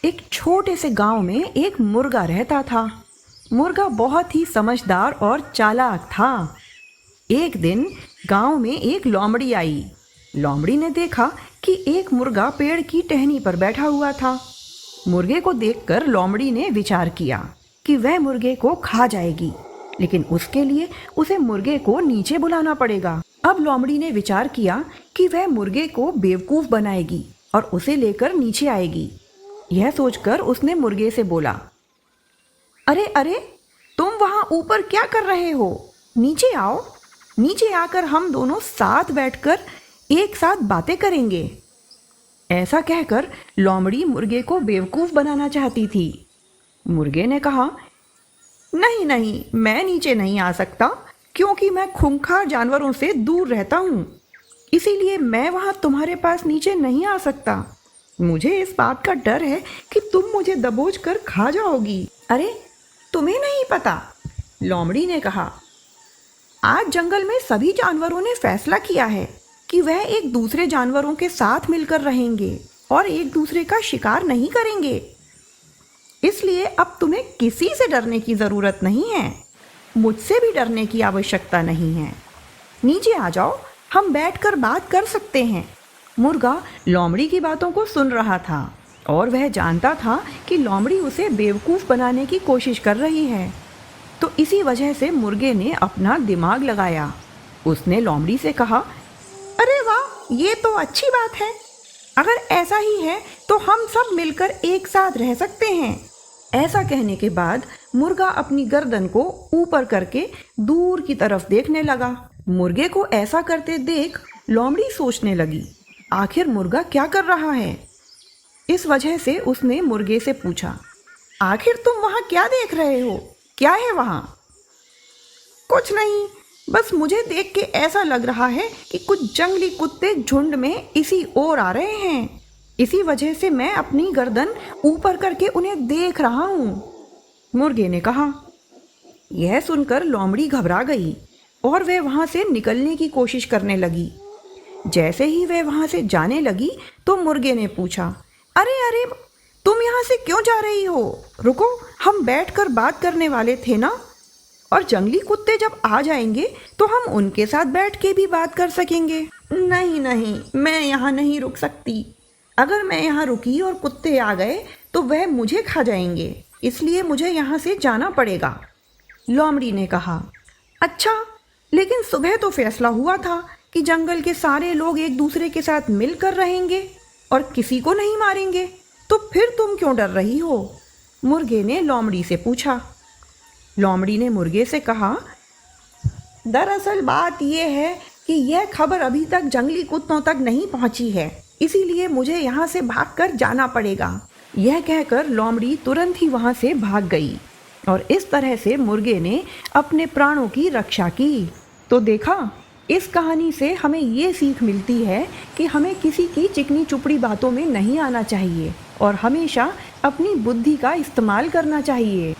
एक छोटे से गांव में एक मुर्गा रहता था। मुर्गा बहुत ही समझदार और चालाक था। एक दिन गांव में एक लोमड़ी आई। लोमड़ी ने देखा कि एक मुर्गा पेड़ की टहनी पर बैठा हुआ था। मुर्गे को देखकर लोमड़ी ने विचार किया कि वह मुर्गे को खा जाएगी, लेकिन उसके लिए उसे मुर्गे को नीचे बुलाना पड़ेगा। अब लोमड़ी ने विचार किया कि वह मुर्गे को बेवकूफ़ बनाएगी और उसे लेकर नीचे आएगी। यह सोचकर उसने मुर्गे से बोला, अरे अरे, तुम वहां ऊपर क्या कर रहे हो? नीचे आओ। नीचे आकर हम दोनों साथ बैठकर एक साथ बातें करेंगे। ऐसा कहकर लोमड़ी मुर्गे को बेवकूफ़ बनाना चाहती थी। मुर्गे ने कहा, नहीं नहीं, मैं नीचे नहीं आ सकता, क्योंकि मैं खूंखार जानवरों से दूर रहता हूँ। इसीलिए मैं वहाँ तुम्हारे पास नीचे नहीं आ सकता। मुझे इस बात का डर है कि तुम मुझे दबोच कर खा जाओगी। अरे, तुम्हें नहीं पता, लोमड़ी ने कहा, आज जंगल में सभी जानवरों ने फैसला किया है कि वह एक दूसरे जानवरों के साथ मिलकर रहेंगे और एक दूसरे का शिकार नहीं करेंगे। इसलिए अब तुम्हें किसी से डरने की ज़रूरत नहीं है। मुझसे भी डरने की आवश्यकता नहीं है। नीचे आ जाओ, हम बैठकर बात कर सकते हैं। मुर्गा लोमड़ी की बातों को सुन रहा था और वह जानता था कि लोमड़ी उसे बेवकूफ़ बनाने की कोशिश कर रही है। तो इसी वजह से मुर्गे ने अपना दिमाग लगाया। उसने लोमड़ी से कहा, अरे वाह, ये तो अच्छी बात है। अगर ऐसा ही है तो हम सब मिलकर एक साथ रह सकते हैं। ऐसा कहने के बाद मुर्गा अपनी गर्दन को ऊपर करके दूर की तरफ देखने लगा। मुर्गे को ऐसा करते देख लोमड़ी सोचने लगी, आखिर मुर्गा क्या कर रहा है। इस वजह से उसने मुर्गे से पूछा, आखिर तुम वहाँ क्या देख रहे हो? क्या है वहाँ? कुछ नहीं, बस मुझे देख के ऐसा लग रहा है कि कुछ जंगली कुत्ते झुंड में इसी ओर आ रहे हैं। इसी वजह से मैं अपनी गर्दन ऊपर करके उन्हें देख रहा हूँ, मुर्गे ने कहा। यह सुनकर लोमड़ी घबरा गई और वह वहाँ से निकलने की कोशिश करने लगी। जैसे ही वह वहाँ से जाने लगी तो मुर्गे ने पूछा, अरे अरे, तुम यहाँ से क्यों जा रही हो? रुको, हम बैठकर बात करने वाले थे ना, और जंगली कुत्ते जब आ जाएंगे तो हम उनके साथ बैठ के भी बात कर सकेंगे। नहीं नहीं, मैं यहाँ नहीं रुक सकती। अगर मैं यहाँ रुकी और कुत्ते आ गए तो वह मुझे खा जाएंगे, इसलिए मुझे यहाँ से जाना पड़ेगा, लोमड़ी ने कहा। अच्छा, लेकिन सुबह तो फैसला हुआ था कि जंगल के सारे लोग एक दूसरे के साथ मिलकर रहेंगे और किसी को नहीं मारेंगे, तो फिर तुम क्यों डर रही हो? मुर्गे ने लोमड़ी से पूछा। लोमड़ी ने मुर्गे से कहा, दरअसल बात यह है कि यह खबर अभी तक जंगली कुत्तों तक नहीं पहुंची है, इसीलिए मुझे यहाँ से भागकर जाना पड़ेगा। यह कहकर लोमड़ी तुरंत ही वहाँ से भाग गई और इस तरह से मुर्गे ने अपने प्राणों की रक्षा की। तो देखा, इस कहानी से हमें ये सीख मिलती है कि हमें किसी की चिकनी चुपड़ी बातों में नहीं आना चाहिए और हमेशा अपनी बुद्धि का इस्तेमाल करना चाहिए।